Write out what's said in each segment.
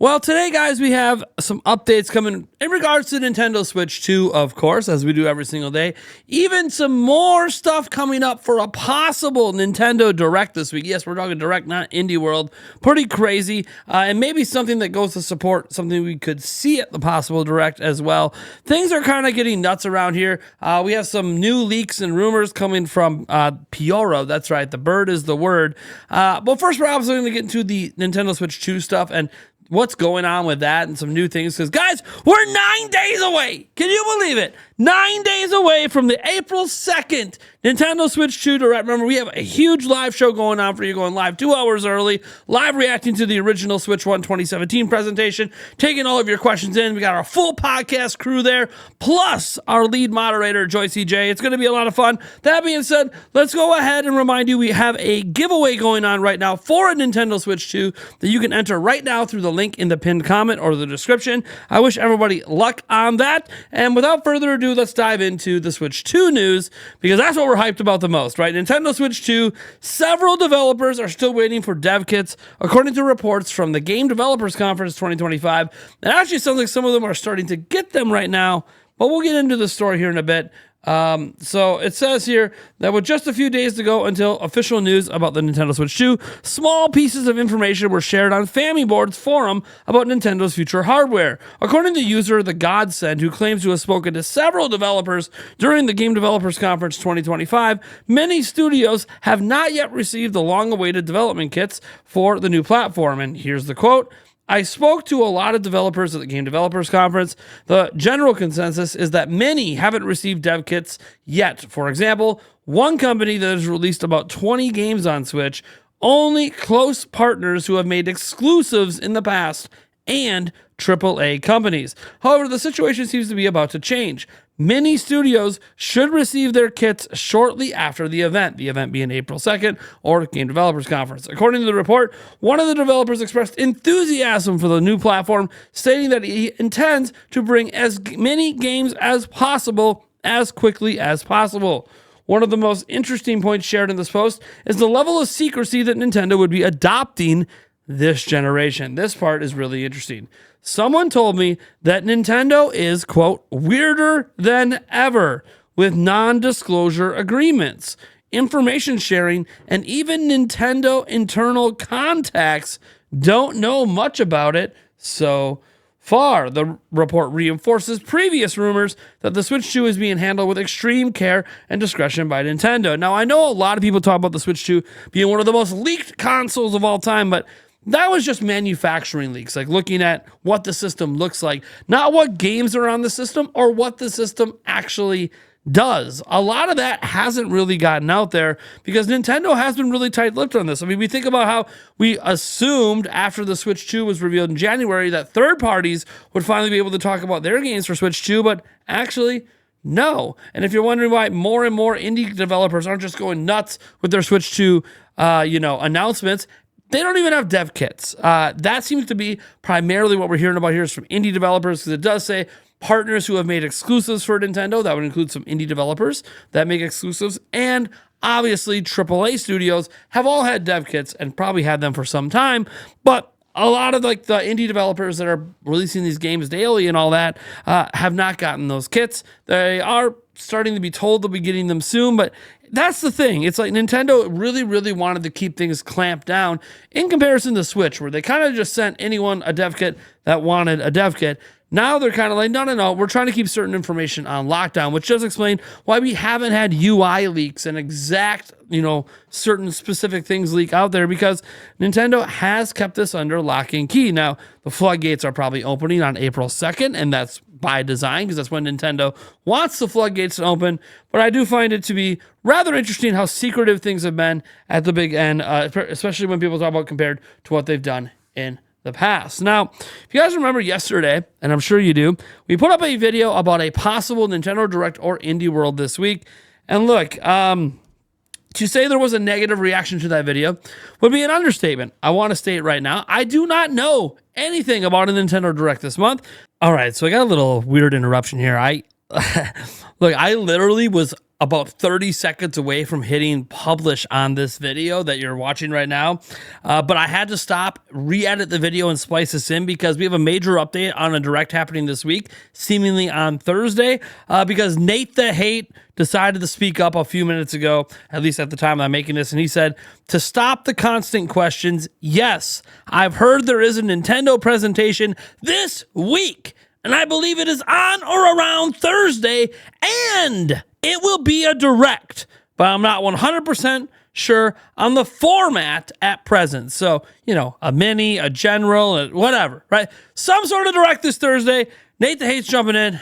Well, today, guys, we have some updates coming in regards to Nintendo Switch 2, of course, as we do every single day. Even some more stuff coming up for a possible Nintendo Direct this week. Yes, we're talking Direct, not Indie World. Pretty crazy. And maybe something that goes to support something we could see at the possible Direct as well. Things are kind of getting nuts around here. We have some new leaks and rumors coming from Pioro. That's right. The bird is the word. But first, we're obviously going to get into the Nintendo Switch 2 stuff and what's going on with that and some new things. Because, guys, we're 9 days away. Can you believe it? 9 days away from the April 2nd Nintendo Switch 2 Direct. Remember, we have a huge live show going on for you, going live 2 hours early, live reacting to the original Switch 1 2017 presentation, taking all of your questions in. We got our full podcast crew there, plus our lead moderator, Joyce EJ. It's going to be a lot of fun. That being said, let's go ahead and remind you we have a giveaway going on right now for a Nintendo Switch 2 that you can enter right now through the link in the pinned comment or the description. I wish everybody luck on that. And without further ado, let's dive into the Switch 2 news, because that's what we're hyped about the most, right? Nintendo Switch 2, several developers are still waiting for dev kits, according to reports from the Game Developers Conference 2025. It actually sounds like some of them are starting to get them right now, but we'll get into the story here in a bit. So it says here that with just a few days to go until official news about the Nintendo Switch 2, small pieces of information were shared on Famiboard's forum about Nintendo's future hardware. According to user The Godsend, who claims to have spoken to several developers during the Game Developers Conference 2025, many studios have not yet received the long-awaited development kits for the new platform. And here's the quote: "I spoke to a lot of developers at the Game Developers Conference. The general consensus is that many haven't received dev kits yet. For example, one company that has released about 20 games on Switch, only close partners who have made exclusives in the past, and AAA companies. However, the situation seems to be about to change. Many studios should receive their kits shortly after the event being April 2nd, or Game Developers Conference. According to the report, one of the developers expressed enthusiasm for the new platform, stating that he intends to bring as many games as possible, as quickly as possible. One of the most interesting points shared in this post is the level of secrecy that Nintendo would be adopting this generation." This part is really interesting. "Someone told me that Nintendo is, quote, weirder than ever with non-disclosure agreements, information sharing, and even Nintendo internal contacts don't know much about it so far." The report reinforces previous rumors that the Switch 2 is being handled with extreme care and discretion by Nintendo. Now, I know a lot of people talk about the Switch 2 being one of the most leaked consoles of all time, but that was just manufacturing leaks, like looking at what the system looks like, not what games are on the system or what the system actually does. A lot of that hasn't really gotten out there because Nintendo has been really tight-lipped on this. I mean, we think about how we assumed after the Switch 2 was revealed in January that third parties would finally be able to talk about their games for Switch 2, but actually, no. And if you're wondering why more and more indie developers aren't just going nuts with their Switch 2, announcements, they don't even have dev kits. That seems to be primarily what we're hearing about here is from indie developers, because it does say partners who have made exclusives for Nintendo. That would include some indie developers that make exclusives, and obviously AAA studios have all had dev kits and probably had them for some time, but a lot of like the indie developers that are releasing these games daily and all that have not gotten those kits. They are starting to be told they'll be getting them soon, but that's the thing. It's like Nintendo really, really wanted to keep things clamped down in comparison to Switch, where they kind of just sent anyone a dev kit that wanted a dev kit. Now they're kind of like, no, we're trying to keep certain information on lockdown, which does explain why we haven't had UI leaks and exact, certain specific things leak out there, because Nintendo has kept this under lock and key. Now, the floodgates are probably opening on April 2nd, and that's by design, because that's when Nintendo wants the floodgates to open. But I do find it to be rather interesting how secretive things have been at the big end, especially when people talk about compared to what they've done in the past. Now, if you guys remember yesterday, and I'm sure you do, we put up a video about a possible Nintendo Direct or Indie World this week. And look, to say there was a negative reaction to that video would be an understatement. I want to state right now, I do not know anything about a Nintendo Direct this month. All right, so I got a little weird interruption here. I literally was about 30 seconds away from hitting publish on this video that you're watching right now. But I had to stop, re-edit the video, and splice this in because we have a major update on a direct happening this week, seemingly on Thursday, because Nate the Hate decided to speak up a few minutes ago, at least at the time I'm making this, and he said, to stop the constant questions, yes, I've heard there is a Nintendo presentation this week, and I believe it is on or around Thursday, and it will be a direct, but I'm not 100% sure on the format at present. So, you know, a mini, a general, whatever, right? Some sort of direct this Thursday. Nate the Hate's jumping in.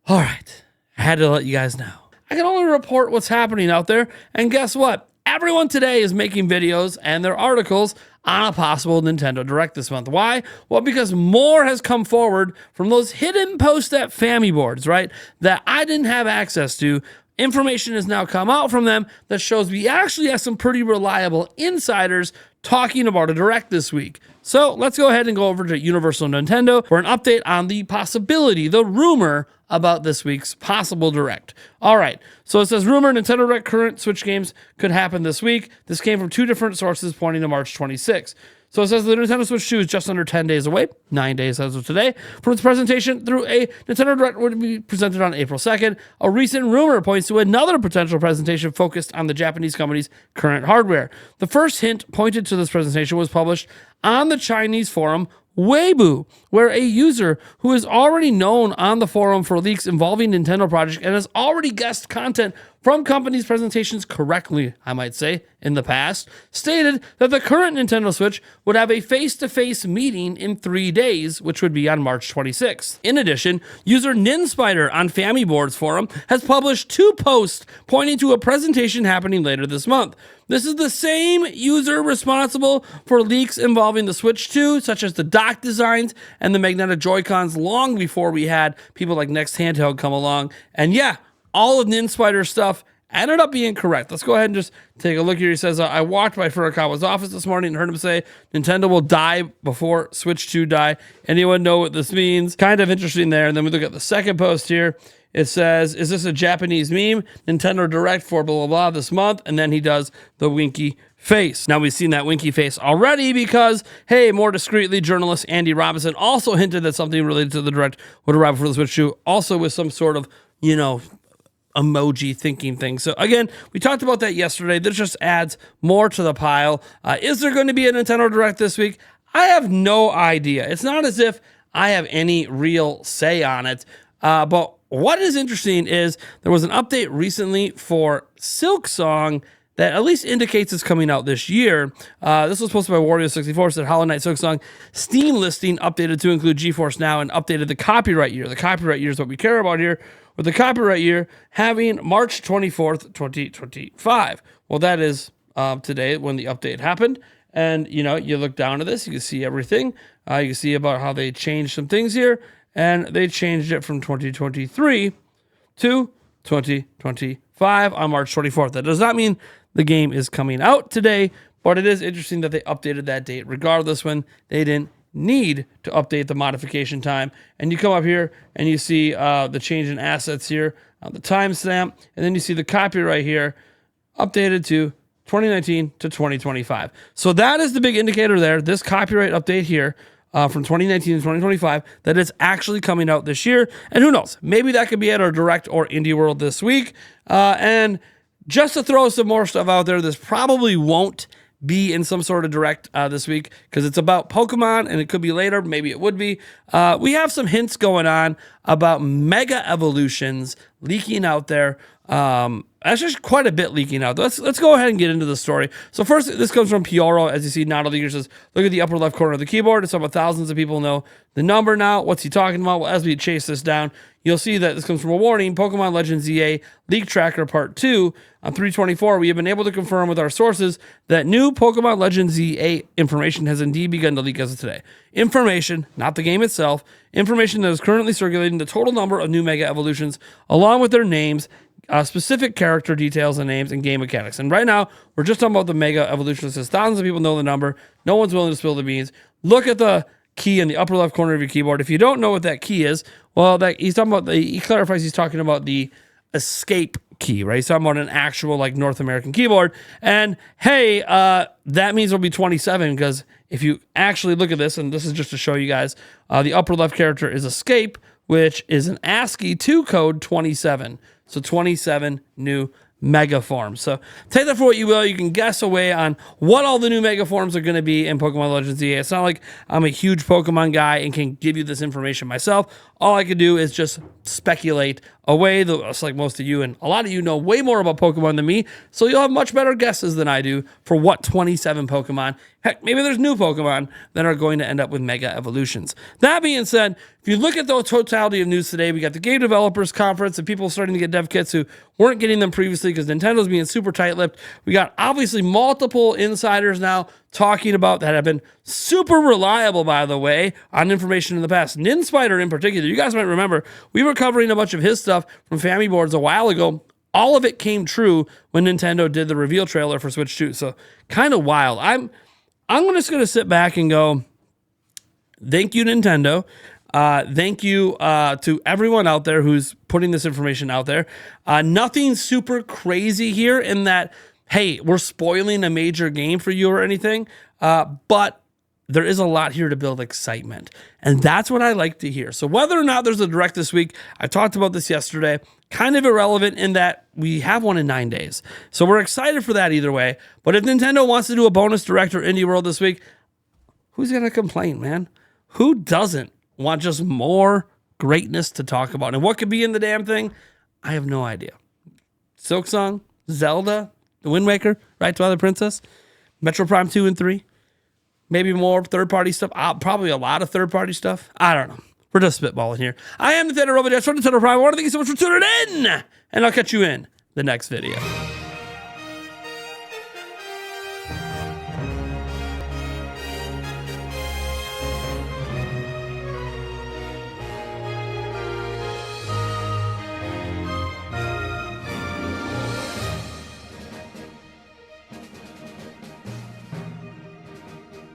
All right. I had to let you guys know. I can only report what's happening out there. And guess what? Everyone today is making videos and their articles on a possible Nintendo Direct this month. Why? Well, because more has come forward from those hidden posts at Family Boards, right? That I didn't have access to. Information has now come out from them that shows we actually have some pretty reliable insiders talking about a Direct this week. So let's go ahead and go over to Universal Nintendo for an update on the possibility, the rumor about this week's possible Direct. All right, so it says rumor Nintendo Direct current Switch games could happen this week. This came from two different sources pointing to March 26th. So it says the Nintendo Switch 2 is just under 10 days away, 9 days as of today, from its presentation through a Nintendo Direct would be presented on April 2nd. A recent rumor points to another potential presentation focused on the Japanese company's current hardware. The first hint pointed to this presentation was published on the Chinese forum Weibo, where a user who is already known on the forum for leaks involving Nintendo projects and has already guessed content from companies' presentations correctly, I might say, in the past, stated that the current Nintendo Switch would have a face-to-face meeting in 3 days, which would be on March 26th. In addition, user Ninspider on Family Boards forum has published 2 posts pointing to a presentation happening later this month. This is the same user responsible for leaks involving the Switch 2, such as the dock designs and the magnetic Joy-Cons, long before we had people like Next Handheld come along. And yeah, all of Ninspider's stuff ended up being correct. Let's go ahead and just take a look here. He says, I walked by Furukawa's office this morning and heard him say, Nintendo will die before Switch 2 die. Anyone know what this means? Kind of interesting there. And then we look at the second post here. It says, is this a Japanese meme? Nintendo Direct for blah, blah, blah this month. And then he does the winky face. Now we've seen that winky face already because, hey, more discreetly, journalist Andy Robinson also hinted that something related to the Direct would arrive for the Switch 2, also with some sort of, you know, emoji thinking thing. So again, we talked about that yesterday. This just adds more to the pile. Is there going to be a Nintendo Direct this week? I have no idea. It's not as if I have any real say on it. But what is interesting is there was an update recently for Silksong that at least indicates it's coming out this year. This was posted by Wario64, said Hollow Knight Silksong Steam listing updated to include GeForce Now and updated the copyright year. The copyright year is what we care about here, with the copyright year having March 24th, 2025. Well, that is today when the update happened. And, you know, you look down to this, you can see everything. You can see about how they changed some things here. And they changed it from 2023 to 2025 on March 24th. That does not mean the game is coming out today, but it is interesting that they updated that date regardless when they didn't need to update the modification time. And you come up here and you see the change in assets here on the timestamp, and then you see the copyright here updated to 2019 to 2025. So that is the big indicator there, this copyright update here. From 2019 to 2025, that it's actually coming out this year. And who knows, maybe that could be at our Direct or Indie World this week. And just to throw some more stuff out there, this probably won't be in some sort of Direct this week because it's about Pokemon and it could be later. Maybe it would be. We have some hints going on about Mega Evolutions leaking out there. Actually, quite a bit leaking out. Let's go ahead and get into the story. So first, this comes from Pioro. As you see, Not a Leaker says, look at the upper left corner of the keyboard. It's about thousands of people know the number now. What's he talking about? Well, as we chase this down, you'll see that this comes from a warning. Pokemon Legends EA Leak Tracker Part 2 on 3/24. We have been able to confirm with our sources that new Pokemon Legends EA information has indeed begun to leak as of today. Information, not the game itself, information that is currently circulating the total number of new Mega Evolutions, along with their names, specific character details and names, and game mechanics. And right now, we're just talking about the Mega Evolution. It says thousands of people know the number. No one's willing to spill the beans. Look at the key in the upper left corner of your keyboard. If you don't know what that key is, well, he clarifies he's talking about the escape key, right? He's talking about an actual like North American keyboard. And hey, that means it'll be 27 because if you actually look at this, and this is just to show you guys, the upper left character is escape, which is an ASCII 2 code 27. So 27 new Megaforms. So take that for what you will. You can guess away on what all the new Megaforms are going to be in Pokemon Legends EA. It's not like I'm a huge Pokemon guy and can give you this information myself. All I can do is just speculate away. It's like most of you, and a lot of you know way more about Pokemon than me, so you'll have much better guesses than I do for what 27 Pokemon. Heck, maybe there's new Pokemon that are going to end up with Mega Evolutions. That being said, if you look at the totality of news today, we got the Game Developers Conference and people starting to get dev kits who weren't getting them previously because Nintendo's being super tight-lipped. We got obviously multiple insiders now talking about that have been super reliable, by the way, on information in the past. Ninspider in particular, you guys might remember, we were covering a bunch of his stuff from Family Boards a while ago. All of it came true when Nintendo did the reveal trailer for Switch 2. So kind of wild. I'm just going to sit back and go, thank you, Nintendo. Thank you to everyone out there who's putting this information out there. Nothing super crazy here in that, hey, we're spoiling a major game for you or anything, but there is a lot here to build excitement. And that's what I like to hear. So whether or not there's a direct this week, I talked about this yesterday, kind of irrelevant in that we have one in 9 days. So we're excited for that either way. But if Nintendo wants to do a bonus direct or Indie World this week, who's going to complain, man? Who doesn't want just more greatness to talk about? And what could be in the damn thing? I have no idea. Silksong, Zelda, The Wind Waker, Right to Twilight Princess, Metro Prime 2 and 3, maybe more third-party stuff. Probably a lot of third-party stuff. I don't know. We're just spitballing here. I am Nintendo Robot from Nintendo Prime. I want to thank you so much for tuning in, and I'll catch you in the next video.